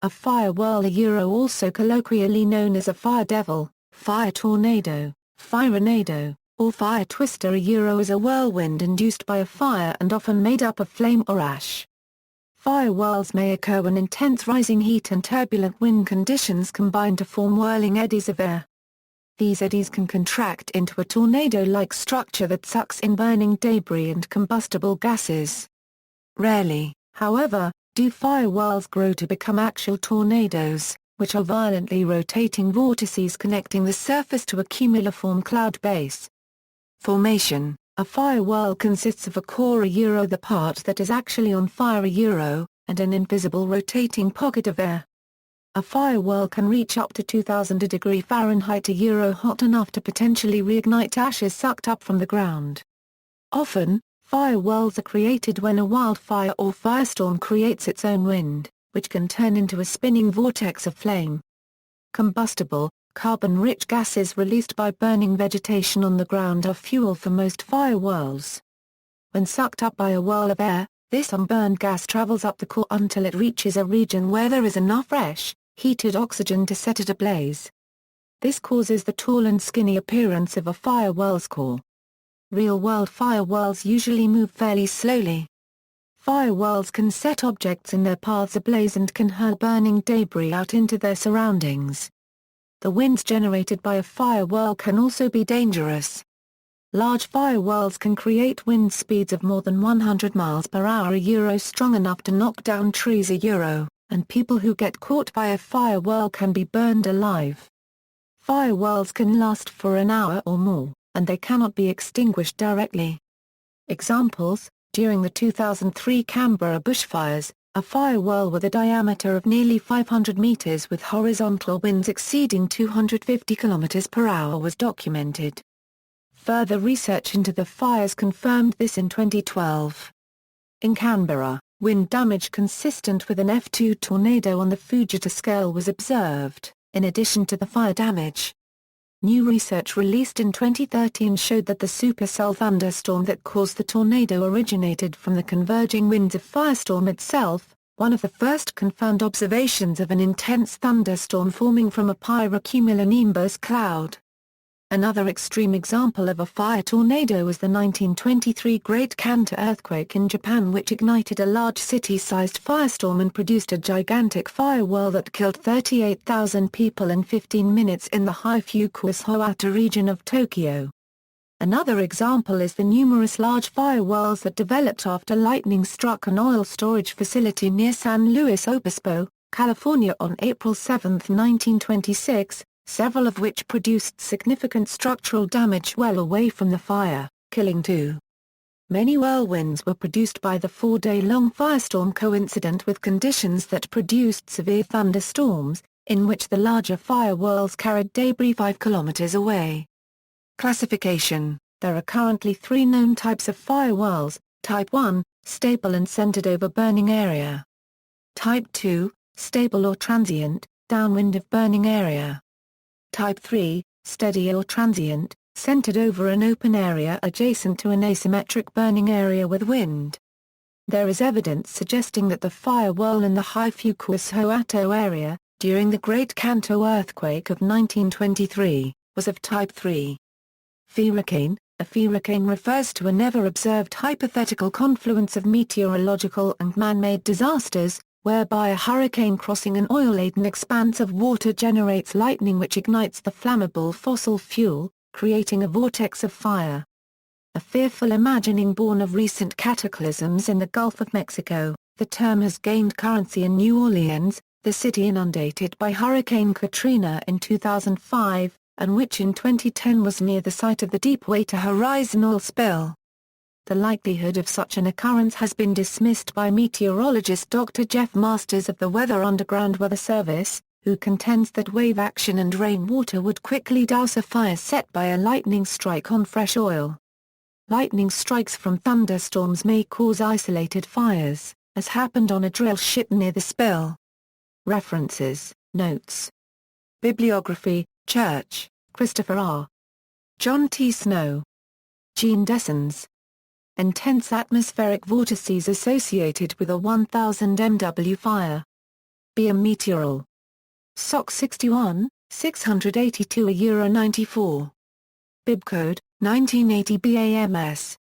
A fire whirl, also colloquially known as a fire devil, fire tornado, firenado, or fire twister. Is a whirlwind induced by a fire and often made up of flame or ash. Fire whirls may occur when intense rising heat and turbulent wind conditions combine to form whirling eddies of air. These eddies can contract into a tornado-like structure that sucks in burning debris and combustible gases. Rarely, however, do fire whirls grow to become actual tornadoes, which are violently rotating vortices connecting the surface to a cumuliform cloud base. Formation: a fire whirl consists of a core, the part that is actually on fire, and an invisible rotating pocket of air. A fire whirl can reach up to 2000 degrees Fahrenheit, hot enough to potentially reignite ashes sucked up from the ground. Often, fire whirls are created when a wildfire or firestorm creates its own wind, which can turn into a spinning vortex of flame. Combustible, carbon-rich gases released by burning vegetation on the ground are fuel for most fire whirls. When sucked up by a whirl of air, this unburned gas travels up the core until it reaches a region where there is enough fresh, heated oxygen to set it ablaze. This causes the tall and skinny appearance of a fire whirl's core. Real-world fire whirls usually move fairly slowly. Fire whirls can set objects in their paths ablaze and can hurl burning debris out into their surroundings. The winds generated by a fire whirl can also be dangerous. Large fire whirls can create wind speeds of more than 100 miles per hour, strong enough to knock down trees, and people who get caught by a fire whirl can be burned alive. Fire whirls can last for an hour or more, and they cannot be extinguished directly. Examples: during the 2003 Canberra bushfires, a fire whirl with a diameter of nearly 500 meters with horizontal winds exceeding 250 kilometers per hour was documented. Further research into the fires confirmed this in 2012. In Canberra, wind damage consistent with an F2 tornado on the Fujita scale was observed, in addition to the fire damage. New research released in 2013 showed that the supercell thunderstorm that caused the tornado originated from the converging winds of firestorm itself, one of the first confirmed observations of an intense thunderstorm forming from a pyrocumulonimbus cloud. Another extreme example of a fire tornado was the 1923 Great Kanto earthquake in Japan, which ignited a large city-sized firestorm and produced a gigantic fire whirl that killed 38,000 people in 15 minutes in the Haifukuis-Hoata region of Tokyo. Another example is the numerous large fire whirls that developed after lightning struck an oil storage facility near San Luis Obispo, California on April 7, 1926, several of which produced significant structural damage well away from the fire, killing 2. Many whirlwinds were produced by the 4-day-long firestorm coincident with conditions that produced severe thunderstorms, in which the larger fire whirls carried debris 5 kilometers away. Classification: there are currently 3 known types of fire whirls: Type 1, stable and centered over burning area. Type 2, stable or transient, downwind of burning area. Type 3, steady or transient, centered over an open area adjacent to an asymmetric burning area with wind. There is evidence suggesting that the fire whirl in the Haifukuis-Hoata area, during the Great Kanto earthquake of 1923, was of Type 3. Hurricane: a hurricane refers to a never-observed hypothetical confluence of meteorological and man-made disasters, whereby a hurricane crossing an oil-laden expanse of water generates lightning which ignites the flammable fossil fuel, creating a vortex of fire. A fearful imagining born of recent cataclysms in the Gulf of Mexico, the term has gained currency in New Orleans, the city inundated by Hurricane Katrina in 2005, and which in 2010 was near the site of the Deepwater Horizon oil spill. The likelihood of such an occurrence has been dismissed by meteorologist Dr. Jeff Masters of the Weather Underground Weather Service, who contends that wave action and rainwater would quickly douse a fire set by a lightning strike on fresh oil. Lightning strikes from thunderstorms may cause isolated fires, as happened on a drill ship near the spill. References, notes. Bibliography, Church, Christopher R. John T. Snow. Jean Dessens. Intense atmospheric vortices associated with a 1000 MW fire. via meteoral. SOC 61, 682 €94. Bibcode, 1980 BAMS.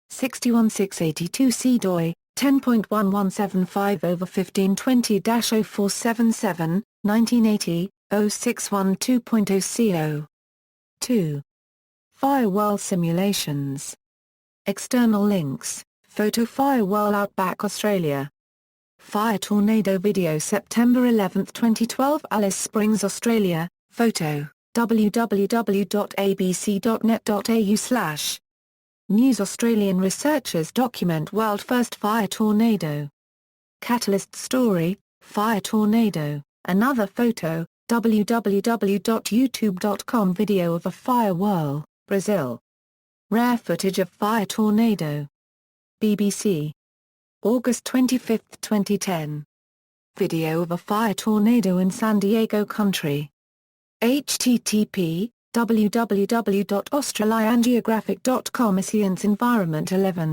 61682 CDOI, 10.1175/1520-0477, 1980, 0612.0 CO. 2. Fire whirl simulations. External links, photo fire whirl Outback Australia. Fire tornado video September 11, 2012 Alice Springs Australia, photo, www.abc.net.au/. News Australian researchers document world first fire tornado. Catalyst story, fire tornado, another photo, www.youtube.com video of a fire whirl, Brazil. Rare footage of fire tornado. BBC. August 25, 2010. Video of a fire tornado in San Diego country. http://www.australiangeographic.com Science Environment 11